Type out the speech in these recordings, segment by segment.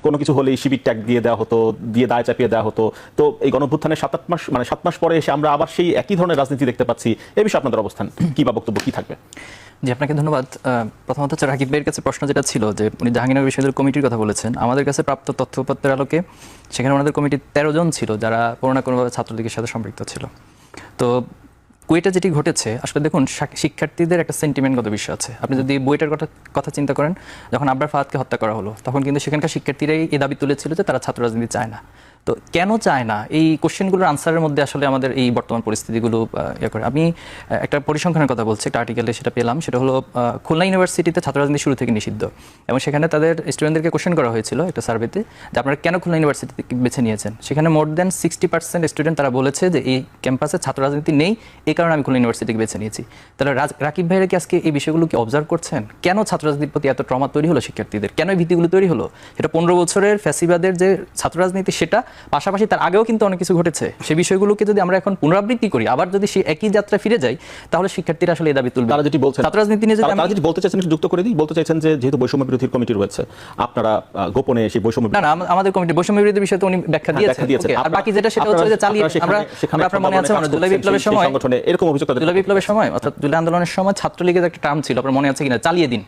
কোনো কিছু হলেই শিবির ট্যাগ দিয়ে দেওয়া হতো, দিয়ে দায় চাপিয়ে দেওয়া হতো। তো এই গণঅভ্যুত্থানের 7 মাস পরে এসে আমরা আবার সেই একই ধরনের রাজনীতি দেখতে পাচ্ছি। এই বিষয়ে আপনাদের অবস্থান কি বা বক্তব্য কি থাকবে? জি, আপনাকে ধন্যবাদ। প্রথমত হচ্ছে রাকিব ভাইয়ের কাছে প্রশ্ন যেটা ছিল যে উনি জাহাঙ্গীরনগর বিশ্ববিদ্যালয় কমিটির কথা বলেছেন। আমাদের কাছে প্রাপ্ত তথ্যপত্রের আলোকে সেখানে ওনাদের কমিটির 13 জন ছিল যারা কোনো না কোনোভাবে ছাত্রলীগের সাথে সম্পৃক্ত ছিল। তো কুয়েটে যেটি ঘটেছে আসলে দেখুন, শিক্ষার্থীদের একটা সেন্টিমেন্টগত বিষয় আছে। আপনি যদি বুয়েটের কথা চিন্তা করেন, যখন আবরার ফাহাদকে হত্যা করা হলো তখন কিন্তু সেখানকার শিক্ষার্থীরাই এই দাবি তুলেছিল যে তারা ছাত্র রাজনীতি চায় না। তো কেন চায় না, এই কোশ্চেনগুলোর আনসারের মধ্যে আসলে আমাদের এই বর্তমান পরিস্থিতিগুলো করে। আমি একটা পরিসংখ্যানের কথা বলছি, একটা আর্টিকেলে সেটা পেলাম। সেটা হলো খুলনা ইউনিভার্সিটিতে ছাত্র রাজনীতি শুরু থেকে নিষিদ্ধ, এবং সেখানে তাদের স্টুডেন্টদেরকে কোশ্চেন করা হয়েছিল একটা সার্ভেতে যে আপনারা কেন খুলনা ইউনিভার্সিটি বেছে নিয়েছেন। সেখানে মোর দ্যান 60% স্টুডেন্ট তারা বলেছে যে এই ক্যাম্পাসে ছাত্র রাজনীতি নেই, এই কারণে আমি খুলনা ইউনিভার্সিটিকে বেছে নিয়েছি। তাহলে রাকিব ভাইয়েরা কি আজকে এই বিষয়গুলো কি অবজার্ভ করছেন? কেন ছাত্র রাজনীতির প্রতি এত ট্রমা তৈরি হলো শিক্ষার্থীদের? কেন এই ভীতিগুলো তৈরি হলো? এটা 15 বছরের ফ্যাসিবাদের যে ছাত্র রাজনীতি, সেটা পাশাপাশি তার আগেও কিন্তু অনেক কিছু ঘটেছে। সেই বিষয়গুলোকে যদি আমরা এখন পুনরাবৃত্তি করি, আবার যদি সেই একই যাত্রা ফিরে যাই, তাহলে শিক্ষার্থীরা আসলে এই দাবি তুলবে। তারা যেটি বলছেন, ছাত্র রাজনীতি নিয়ে তারা যেটি বলতে চাইছেন যুক্ত করে দিই, বলতে চাইছেন যে যেহেতু বৈষম্য বিরোধী কমিটি রয়েছে, আপনারা গোপনে সেই বৈষম্য না, আমাদের কমিটি বৈষম্য বিরোধী বিষয়ে তো উনি ব্যাখ্যা দিয়েছেন। আর বাকি যেটা সেটা হচ্ছে যে চালিয়ে আমরা আপনার মনে আছে জুলাই বিপ্লবের সময় সংগঠনে এরকম অভিযোগ, জুলাই বিপ্লবের সময় অর্থাৎ জুলাই আন্দোলনের সময় ছাত্রলীগের একটা টার্ম ছিল, আপনার মনে আছে কিনা, চালিয়ে দিন।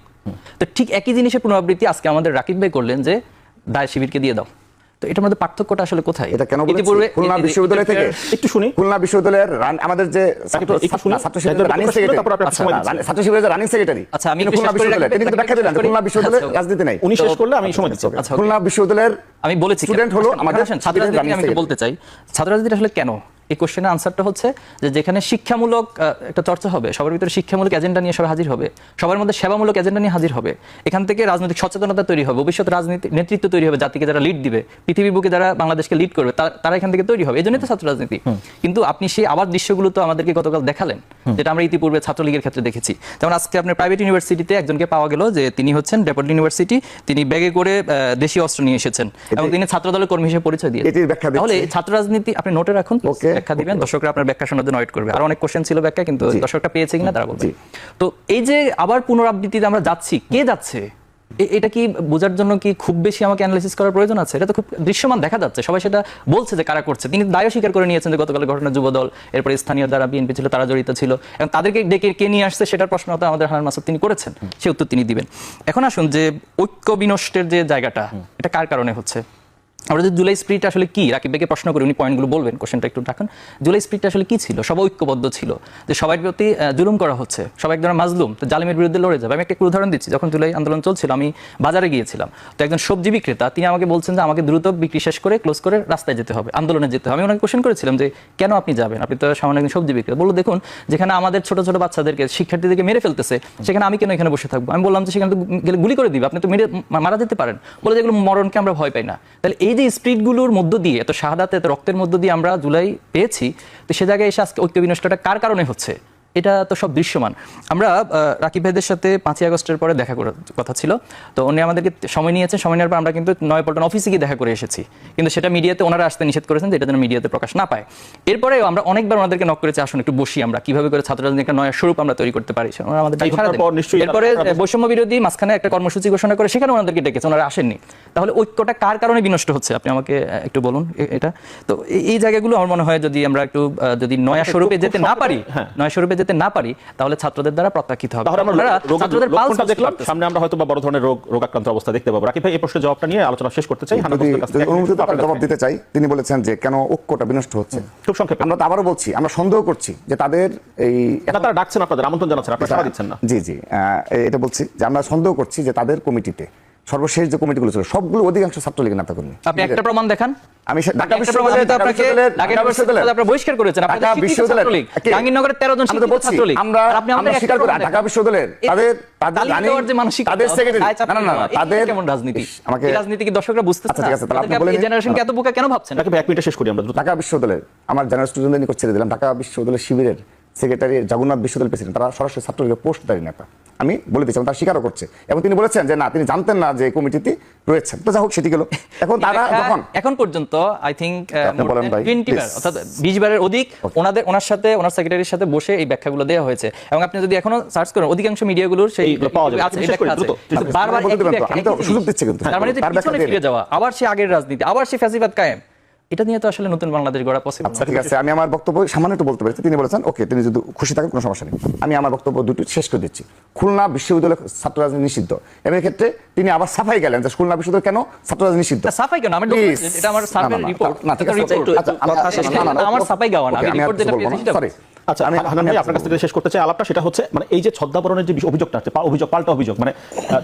তো ঠিক একই জিনিসের পুনরাবৃত্তি আজকে আমাদের রাকিব ভাই করলেন যে দায় শিবিরকে দিয়ে দাও। তো এটার মধ্যে পার্থক্যটা আসলে কোথায়? এটা কেন বলেছি? খুলনা বিশ্ববিদ্যালয় থেকে একটু শুনি। খুলনা বিশ্ববিদ্যালয়ের আমাদের যে ছাত্র শিবিরের রানিং সেক্রেটারি, আচ্ছা আমি খুলনা বিশ্ববিদ্যালয়, তিনি কিন্তু ব্যাখ্যা দিলেন খুলনা বিশ্ববিদ্যালয়ের রাজনীতি নাই। উনি শেষ করলে আমি সময় দিচ্ছি। খুলনা বিশ্ববিদ্যালয়ের আমি বলেছি স্টুডেন্ট হলো আমাদের ছাত্র রাজনীতি। আমি বলতে চাই ছাত্র রাজনীতি আসলে কেন, এই কোশ্চেনের আনসারটা হচ্ছে যে যেখানে শিক্ষামূলক একটা চর্চা হবে, সবার ভিতরে শিক্ষামূলক এজেন্ডা নিয়ে সবাই হাজির হবে, সবার মধ্যে সেবামূলক এজেন্ডা নিয়ে হাজির হবে, এখান থেকে রাজনৈতিক সচেতনতা তৈরি হবে, ভবিষ্যৎ রাজনীতি নেতৃত্ব তৈরি হবে, জাতিকে যারা লিড দিবে, পৃথিবীর বুকে যারা বাংলাদেশকে লিড করবে, তারা এখান থেকে তৈরি হবে। এই জন্যই তো ছাত্র রাজনীতি। কিন্তু আপনি সেই আবার দৃশ্যগুলো তো আমাদেরকে গতকাল দেখালেন, যেটা আমরা ইতিপূর্বে ছাত্রলীগের ক্ষেত্রে দেখেছি। যেমন আজকে আপনার প্রাইভেট ইউনিভার্সিটিতে একজনকে পাওয়া গেল যে তিনি হচ্ছেন ডেপোর্ট ইউনিভার্সিটি, তিনি ব্যাগে করে দেশীয় অস্ত্র নিয়ে এসেছেন এবং তিনি ছাত্র দলের কর্মী হিসেবে পরিচয় দিয়েছেন। তাহলে ছাত্র রাজনীতি আপনি নোটে রাখুন, ব্যাখ্যা দিবেন, দর্শকরা আপনার ব্যাখ্যা শোনার জন্য ওয়েট করবে। আর অনেক কোশ্চেন ছিল ব্যাখ্যা, কিন্তু দর্শকরা পেয়েছে কিনা তারা বলবে। তো এই যে আবার পুনরাবৃত্তিতে আমরা যাচ্ছি, কে যাচ্ছে, এটা কি বোঝার জন্য কি খুব বেশি আমাকে অ্যানালাইসিস করার প্রয়োজন আছে? এটা তো খুব দৃশ্যমান দেখা যাচ্ছে, সবাই সেটা বলছে যে কারা করছে। তিনি দায়ও স্বীকার করে নিয়েছেন যে গতকালের ঘটনা যুবদল, এরপরে স্থানীয় যারা বিএনপি ছিল তারা জড়িত ছিল, এবং তাদেরকে ডেকে কে নিয়ে আসছে সেটার প্রশ্ন তো আমাদের হানান মাসুদ তিনি করেছেন, সে উত্তর তিনি দিবেন। এখন আসুন যে ঐক্য বিনষ্টের যে জায়গাটা, এটা কার কারণে হচ্ছে? আমরা যে জুলাই স্পিরিট আসলে কি, রাকিব ভাইকে প্রশ্ন করি, উনি পয়েন্টগুলো বলবেন, কোশ্চেনটা একটু রাখুন। জুলাই স্পিরিট আসলে কি ছিল? সবাই ঐক্যবদ্ধ ছিল যে সবার প্রতি জুলুম করা হচ্ছে, সবাই একজন মাজলুম, তো জালিমের বিরুদ্ধে লড়ে যাবে। আমি একটা উদাহরণ দিচ্ছি, যখন জুলাই আন্দোলন চলছিল আমি বাজারে গিয়েছিলাম, তো একজন সবজি বিক্রেতা তিনি আমাকে বলছেন যে আমাকে দ্রুত বিক্রি শেষ করে ক্লোজ করে রাস্তায় যেতে হবে, আন্দোলনে যেতে হবে। আমি ওনাকে কোশ্চেন করেছিলাম যে কেন আপনি যাবেন, আপনি তো সামান্য একজন সবজি বিক্রেতা। বললো দেখুন, যেখানে আমাদের ছোট ছোট বাচ্চাদেরকে, শিক্ষার্থীদেরকে মেরে ফেলতেছে, সেখানে আমি কেন এখানে বসে থাকবো? আমি বললাম যে সেখানে তো গেলে গুলি করে দিবে, আপনি তো মারা যেতে পারেন। বলে যেগুলো মরণকে আমরা ভয় পাই না। তাহলে এই যে স্পিরিটগুলোর মধ্য দিয়ে, এত শাহাদাত, এত রক্তের মধ্য দিয়ে আমরা জুলাই পেয়েছি, তো সে জায়গায় এসে আজকে ঐক্য বিনষ্টটা কার কারণে হচ্ছে? এটা তো সব দৃশ্যমান। আমরা রাকিব ভাইদের সাথে 5ই আগস্টের পরে দেখা করার কথা ছিল, তো উনি আমাদেরকে সময় নিয়েছেন। সময় নেওয়ার পর আমরা কিন্তু নয়াপল্টন অফিসে গিয়ে দেখা করে এসেছি, কিন্তু সেটা মিডিয়াতে ওনারা আসতে নিষেধ করেছেন যে এটা যেন মিডিয়াতে প্রকাশ না পায়। এরপরে আমরা অনেকবার ওনাদেরকে নক করেছি, আসুন একটু বসি, আমরা কিভাবে করে ছাত্র রাজনীতির একটা নয়া স্বরূপ আমরা তৈরি করতে পারি। আমাদের এরপরে বৈষম্য বিরোধী মাঝখানে একটা কর্মসূচি ঘোষণা করে সেখানে ওনাদেরকে ডেকেছে, ওনারা আসেননি। তাহলে ঐক্যটা কার কারণে বিনষ্ট হচ্ছে আপনি আমাকে একটু বলুন এটা। তো এই জায়গাগুলো আমার মনে হয় যদি আমরা একটু যদি নয়া স্বরূপে যেতে না পারি, নয়া স্বরূপে যেতে না পারি, তাহলে ছাত্রদের দ্বারা প্রত্যাখ্যিত হবে। ছাত্রদের পালস দেখলাম, সামনে আমরা হয়তো বা বড় ধরনের রোগাক্রান্ত অবস্থা দেখতে পাবো। রাকিব ভাই এই প্রশ্নের জবাবটা নিয়ে আলোচনা শেষ করতে চাই, জবাব দিতে চাই। তিনি বলেছেন যে কেন ঐক্যটা বিনষ্ট হচ্ছে। খুব সংক্ষেপে আমরা তো আবারও বলছি, আমরা সন্দেহ করছি যে তাদের এই তারা ডাকছেন, আপনাদের আমন্ত্রণ জানাচ্ছেন, আপনারা সাড়া দিচ্ছেন না। জি জি, এটা বলছি যে আমরা সন্দেহ করছি যে তাদের কমিটিতে সর্বশেষ যে কমিটিগুলো ছিল সবগুলো অধিকাংশ ছাত্রলীগের নেতা কর্মী। আপনি একটা প্রমাণ দেখান। আমি ঢাকা বিশ্ববিদ্যালয়ে বহিষ্কার করেছেন, ঢাকা বিশ্ববিদ্যালয়ে জাহাঙ্গীরনগরের 13 জন ছাত্রলীগ, আমরা স্বীকার করি ঢাকা বিশ্ববিদ্যালয়ের তাদের সেক্রেটারি, না না তাদের কেমন রাজনীতি, আমাকে রাজনীতি কি দর্শকরা বুঝতেছে না? ঠিক আছে, তাহলে আপনি বলেন এই জেনারেশনকে এত বোকা কেন ভাবছেন? এক মিনিটে শেষ করি আমরা। ঢাকা বিশ্ববিদ্যালয়ের আমার জেনারেল স্টুডেন্টদের নিকট ছেড়ে দিলাম, ঢাকা বিশ্ববিদ্যালয়ের শিবিরের সেক্রেটারি জগন্নাথ বিশ্ববিদ্যালয়ের প্রেসিডেন্ট, তারা সরাসরি ছাত্রলীগের পোস্টধারী নেতা। আমি বলে দিচ্ছি, এবং তারা স্বীকারও করছে, এবং তিনি বলেছেন যে না, তিনি জানতেন না যে এই কমিটিতে রয়েছেন। তো যা হোক, সেটি গেল। এখন তারা যখন এখন পর্যন্ত আই থিংক বলেন ভাই, 20 বার, please। অর্থাৎ 20 বারের অধিক ওনার সাথে, ওনার সেক্রেটারির সাথে বসে এই ব্যাখ্যাগুলো দেওয়া হয়েছে, এবং আপনি যদি এখনো সার্চ করেন অধিকাংশ মিডিয়াগুলোর সেই এইগুলো পাওয়া যাবে। আছে, এই শেষ করি, ব্যাখ্যা আছে। দ্রুত। কিন্তু বারবার বলতে একই দেবেন তো? ব্যাখ্যা, আমি তো একই জিনিস। সুযোগ দিচ্ছি কিন্তু। তার মানে তার পিছনে ব্যাখ্যা ফিরে যাওয়া, আবার সেই আগের রাজনীতি, আবার সেই ফ্যাসিবাদ কায়েম, এটা নিয়ে তো আসলে নতুন বাংলাদেশ গড়া পসিবল। আচ্ছা ঠিক আছে, আমি আমার বক্তব্য সামান্য একটু বলতে পেরেছি। তিনি বলেছেন ওকে, তিনি যদি খুশি থাকেন কোনো সমস্যা নেই। আমি আমার বক্তব্য দুটি শেষ করে দিচ্ছি। খুলনা বিশ্ববিদ্যালয় ছাত্র রাজনীতি নিষিদ্ধ, এবং ক্ষেত্রে তিনি আবার সাফাই গেলেন যে খুলনা বিশ্ববিদ্যালয় কেন ছাত্র রাজনীতি নিষিদ্ধ। সাফাই কেন? আমি Please। এটা আমার সার্ভে রিপোর্ট, না, ঠিক আছে, রিপোর্ট। আচ্ছা, আমার সাফাই গাওয়া না, আমি আমি রিপোর্ট যেটা পেয়েছি সেটা। সরি। আচ্ছা, হান্নান ভাই, আপনার কাছ থেকে শেষ করতে চাই আলাপটা। সেটা হচ্ছে মানে এই যে ছদ্মাবরণের যে অভিযোগটা আছে, পাল্টা অভিযোগ, মানে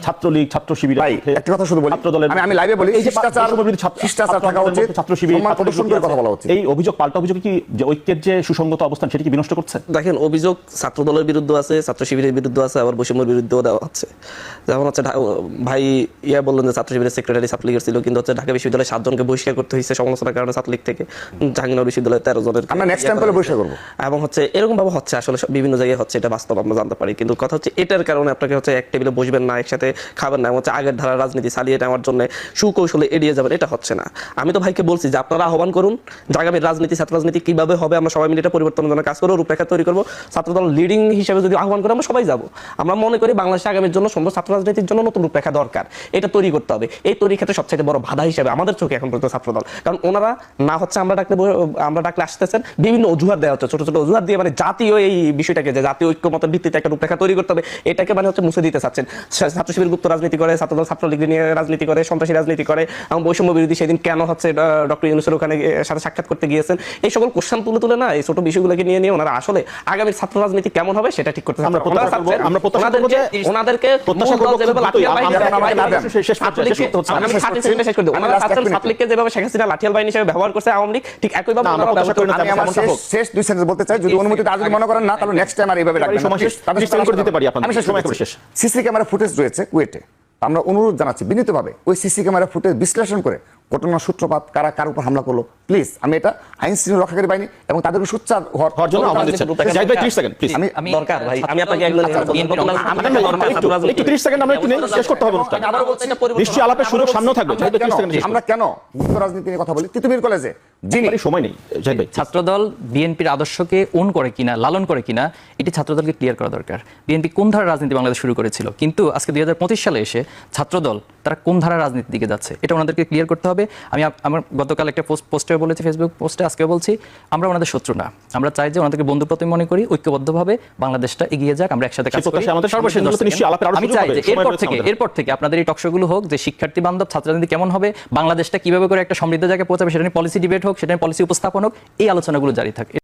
ছাত্রলীগ, ছাত্র শিবির, ভাই একটা কথা শুধু বলি, ছাত্রদলের, আমি লাইভে বলি, এই যে শিষ্টাচার থাকা উচিত, ছাত্র শিবির, সম্মান প্রদর্শন করে কথা বলা উচিত। এই অভিযোগ, পাল্টা অভিযোগ কি যে ঐক্যের যে সুসংগত অবস্থান সেটি কি বিনষ্ট করছে? দেখেন, অভিযোগ ছাত্র দলের বিরুদ্ধে আছে, ছাত্র শিবিরের বিরুদ্ধে আছে, আবার বৈষম্যের বিরুদ্ধেও দেওয়া হচ্ছে। যেমন হচ্ছে ভাই বললেন যে ছাত্র শিবিরের সেক্রেটারি ছাত্রলীগের ছিল, কিন্তু হচ্ছে ঢাকা বিশ্ববিদ্যালয়ে 7 জনকে বহিষ্কার করতে হয়েছে সমালোচনার কারণে ছাত্রলীগ থেকে। জাহাঙ্গীরনগর বিশ্ববিদ্যালয়ে 13 জনের আমরা নেক্সট টাইম পরে বৈঠক করব। এবং হচ্ছে এরকম ভাবে হচ্ছে, আসলে বিভিন্ন জায়গায় হচ্ছে, এটা বাস্তব আমরা জানতে পারি। কিন্তু কথা হচ্ছে এটার কারণে আপনাকে হচ্ছে এক টেবিলে বসবেন না, একসাথে খাবেন না, হচ্ছে আগের ধারা রাজনীতি চালিয়ে নেওয়ার জন্য সুকৌশলে এড়িয়ে যাবেন, এটা হচ্ছে না। আমি তো ভাইকে বলছি যে আপনারা আহ্বান করুন যে আগামীর রাজনীতি, ছাত্র রাজনীতি কিভাবে হবে, আমরা সবাই মিলে এটা পরিবর্তনের জন্য কাজ করবো, রূপরেখা তৈরি করবো। ছাত্রদল লিডিং হিসেবে যদি আহ্বান করে আমরা সবাই যাব। আমরা মনে করি বাংলাদেশে আগামীর জন্য সুন্দর ছাত্র রাজনীতির জন্য নতুন রূপরেখা দরকার, এটা তৈরি করতে হবে। এই তৈরির ক্ষেত্রে সবচেয়ে বড় বাধা হিসেবে আমাদের চোখে এখন পর্যন্ত ছাত্রদল, কারণ ওনারা না হচ্ছে আমরা ডাকলে আসতেছেন, বিভিন্ন অজুহাত দেওয়া হচ্ছে, ছোট ছোট অজুহাত দিয়ে, মানে জাতীয় এই বিষয়টাকে, যে জাতীয় ঐক্যমতের ভিত্তিতে একটা রূপরেখা তৈরি করতে হবে, এটাকে মানে হচ্ছে মুছে দিতে চাচ্ছেন। ছাত্র শিবির গুপ্ত রাজনীতি করে, ছাত্রদল ছাত্রলীগ নিয়ে রাজনীতি করে, সন্ত্রাসী রাজনীতি করে, এবং বৈষম্য বিরোধী সেদিন কেন হচ্ছে ডক্টর ইউনূসের ওখানে সাথে সাক্ষাৎ করতে গিয়েছেন, এই সকল কোশ্চেন তুলে না, এই ছোট বিষয়গুলোকে নিয়ে ওনারা আসলে আগামীর ছাত্র রাজনীতি কেমন হবে সেটা ঠিক করতে চাচ্ছেন। ওনাদেরকে ছাত্রলীগকে যেভাবে শেখ হাসিনা লাঠিয়াল বাহিনী হিসেবে ব্যবহার করছে আওয়ামী লীগ, ঠিক একইভাবে আমি আমার শেষ 2 সেন্টেন্স বলতে চাই, যদি অনুমতি আজ মনে করেন না, তাহলে নেক্সট টাইম আর এইভাবে ডাকবেন না। আমি সময় শেষ। সিসি ক্যামেরা ফুটেজ রয়েছে কুয়েটে, আমরা অনুরোধ জানাচ্ছি বিনীতভাবে ওই সিসি ক্যামেরা ফুটেজ বিশ্লেষণ করে ঘটনার সূত্রপাত, কারা কার উপর হামলা করলো, প্লিজ। আমি এটা আইন শৃঙ্খলা রক্ষাকারী বাহিনী এবং তাদেরকে সোচ্চার হওয়ার জন্য আহ্বান দিচ্ছি। জাহিদ ভাই 30 সেকেন্ড প্লিজ। আমি দরকার ভাই, আমি আপনাকে একদম একটু 30 সেকেন্ড আমরা একটু শেষ করতে হবে অনুষ্ঠান। নিশ্চয়ই আলাপের সুযোগ সামনেও থাকবে। জাহিদ ভাই 30 সেকেন্ড। আমরা কেন মুক্ত রাজনীতি নিয়ে কথা বলি? তিতুমির কলেজে যিনি সময় নেই, জাহিদ ভাই। ছাত্রদল বিএনপির আদর্শকে ওন করে কিনা, লালন করে কিনা, এটি ছাত্রদলকে ক্লিয়ার করা দরকার। বিএনপি কোন ধারার রাজনীতি বাংলাদেশ শুরু করেছিল, কিন্তু আজকে 2025 সালে এসে ছাত্রদল তারা কোন ধারার রাজনীতির দিকে যাচ্ছে, এটা ওনাদেরকে ক্লিয়ার করতে হবে। আমি আমার গতকাল একটা পোস্টে বলেছি, ফেসবুক পোস্টে, আজকে বলছি, আমরা ওনাদের শত্রু না। আমরা চাই যে ওনাদেরকে বন্ধুপ্রতিম মনে করি, ঐক্যবদ্ধভাবে বাংলাদেশটা এগিয়ে যাক, আমরা একসাথে কাজ করি। সর্বশেষ আমি চাই যে এরপর থেকে আপনাদের এই টকশোগুলো হোক, যে শিক্ষার্থী বান্ধব ছাত্র রাজনীতি কেমন হবে, বাংলাদেশটা কিভাবে করে একটা সমৃদ্ধ জায়গায় পৌঁছাবে, সেটা নিয়ে পলিসি ডিবেট হোক, সেটা নিয়ে পলিসি উপস্থাপন হোক, এই আলোচনাগুলো জারি থাকে।